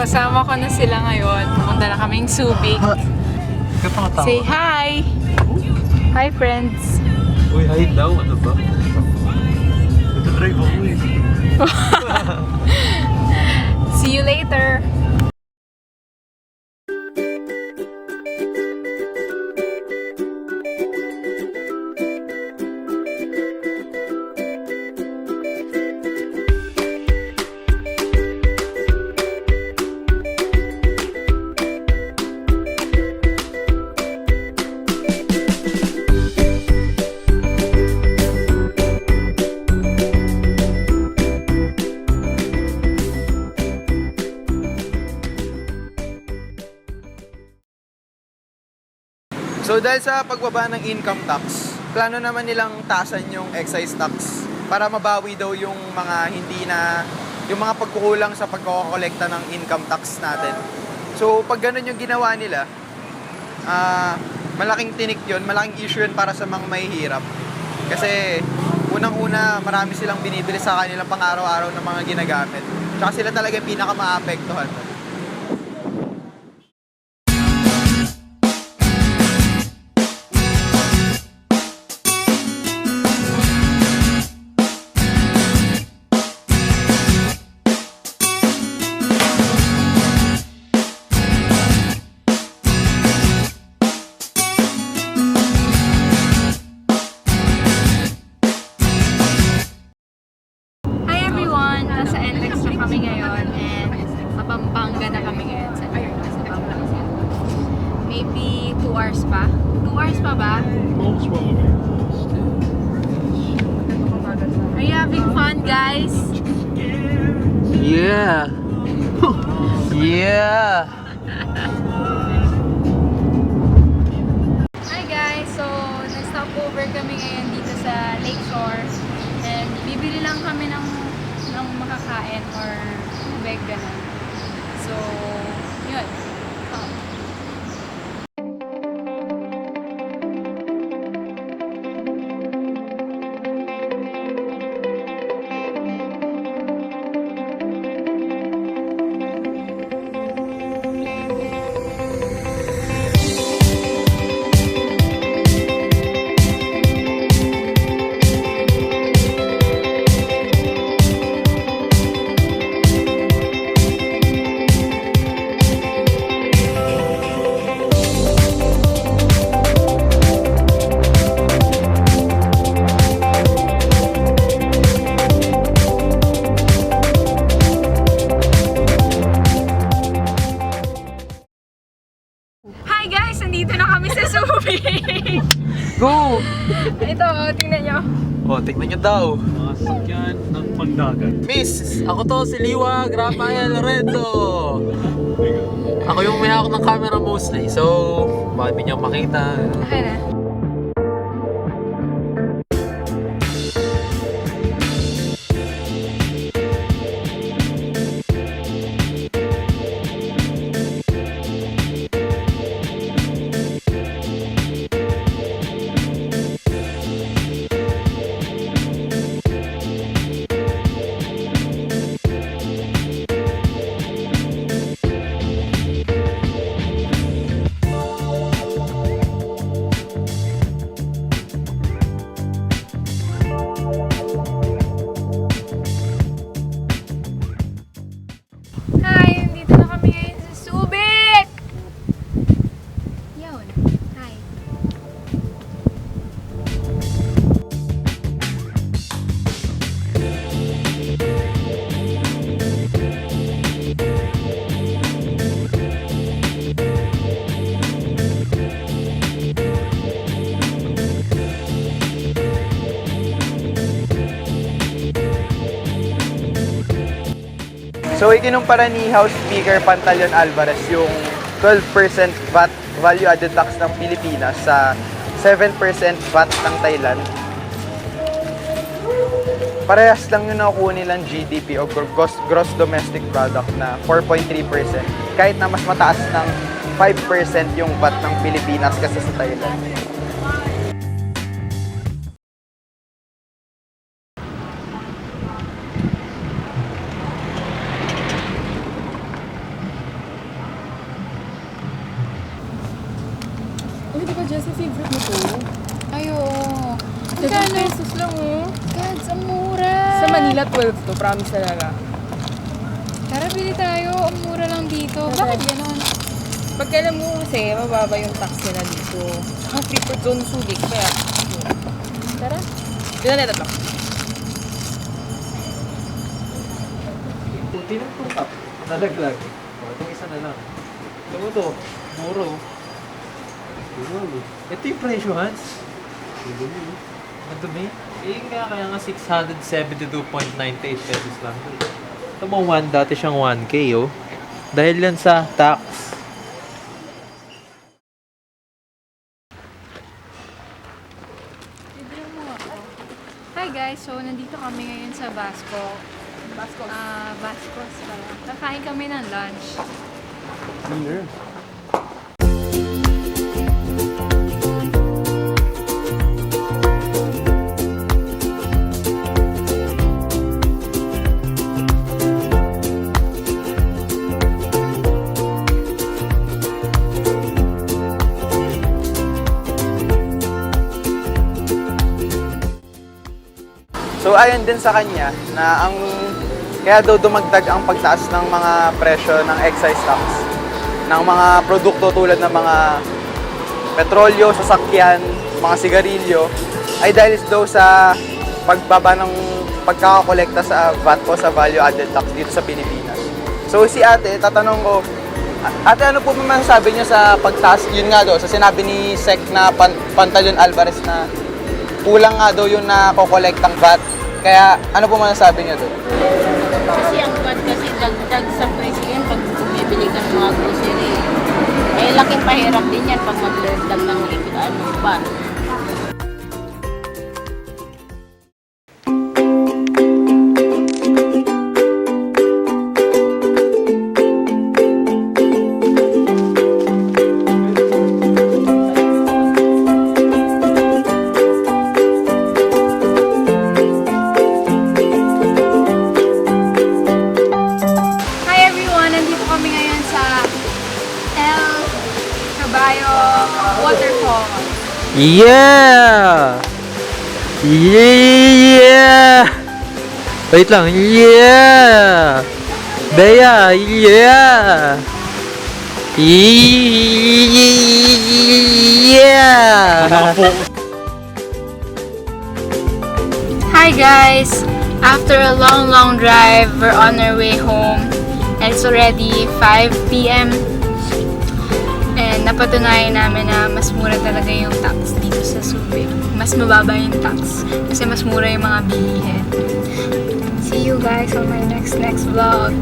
kasama ko na sila ngayon. Pumunta na kaming Subic. Say hi! Hi friends! Uy, hi daw. Ano ba? Nagdadrive ako eh. See you later! So dahil sa pagbaba ng income tax, plano naman nilang taasan yung excise tax para mabawi daw yung mga yung mga pagkukulang sa pagkokolekta ng income tax natin. So pag ganun yung ginawa nila, malaking tinik yun, malaking issue yun para sa mga mahihirap. Kasi unang-una, marami silang binibili sa kanilang pang-araw-araw na mga ginagamit. Tsaka sila talaga yung pinaka-maapektuhan. Nasa NLEX na kami ngayon and Pampanga na kami ngayon sa Pampanga. Maybe 2 hours pa? 2 hours pa ba? Are you having fun, guys? Yeah! Yeah! Hi guys! So, nag-stop over kami ngayon dito sa Lakeshore and bibili lang kami ng makakain or tubig, ganun. So, yun. Hi guys! Nandito na kami sa Subic! Go! Ito, tingnan nyo. O, tignan nyo daw. Mga sakyan ng pandagat. Miss, ako to si Liwag Rafael Lorenzo. Ako yung may hawak ng camera mostly. So, baka hindi nyo makita. Okay na. Hi! Nandito na kami ngayon sa Subic! Yun. Hi. So, ikinumpara ni House Speaker Pantaleon Alvarez yung 12% VAT value added tax ng Pilipinas sa 7% VAT ng Thailand. Parehas lang yung nakukuha nilang GDP o Gross Domestic Product na 4.3%. Kahit na mas mataas ng 5% yung VAT ng Pilipinas kasi sa Thailand. Kasi favorite mo to. Ay, oo. 7 pesos lang oh. God, ang mura. Sa Manila, 12 to. Promise talaga. Tara, bili tayo. Ang mura lang dito. Tara. Bakit ganon? Pag alam mo kasi, mababa yung tax nila dito. Ang preferred zone sulit. Kaya, tara. Yun na lang. Puti ng tungkap. Nalaglag. O, itong isa na lang. Ito mo to. Muro. Ito yung presyo, Hans. Madumi. Eh, kaya nga 672.98 pesos lang. Ito mo, dati siyang 1K, oh. Dahil yan sa tax. Bibili mo ako. Hi guys, so nandito kami ngayon sa Basco. Bascos pala. Kakain kami ng lunch. Here. So ayon din sa kanya na ang kaya daw dumagdag ang pagtaas ng mga presyo ng excise tax ng mga produkto tulad ng mga petrolyo, sasakyan, mga sigarilyo ay dahil daw sa pagbaba ng pagkakakolekta sa VAT o sa value added tax dito sa Pilipinas. So si ate, tatanong ko, ate ano po masasabi niyo sa pagtaas, yun nga daw, sa sinabi ni Sec na Pantaleon Alvarez na kulang nga daw yung nakokolektang VAT. Kaya ano po masasabi niyo doon? Kasi ang VAT kasi dagdag sa presyo yan pag bumibili ka ng mga grocery. Eh, laking pahirap din yan pag magdagdag ng VAT. Hi everyone! Nandito kami ngayon sa El Caballo Waterfall. Yeah! Yeah! Wait lang. Yeah! Bea! Yeah! Yeah! Hi guys! After a long drive, we're on our way home. And it's already 5 p.m. And napatunayan namin na mas mura talaga yung tax dito sa Subic. Mas mababa yung tax kasi mas mura yung mga bilihin. See you guys on my next vlog.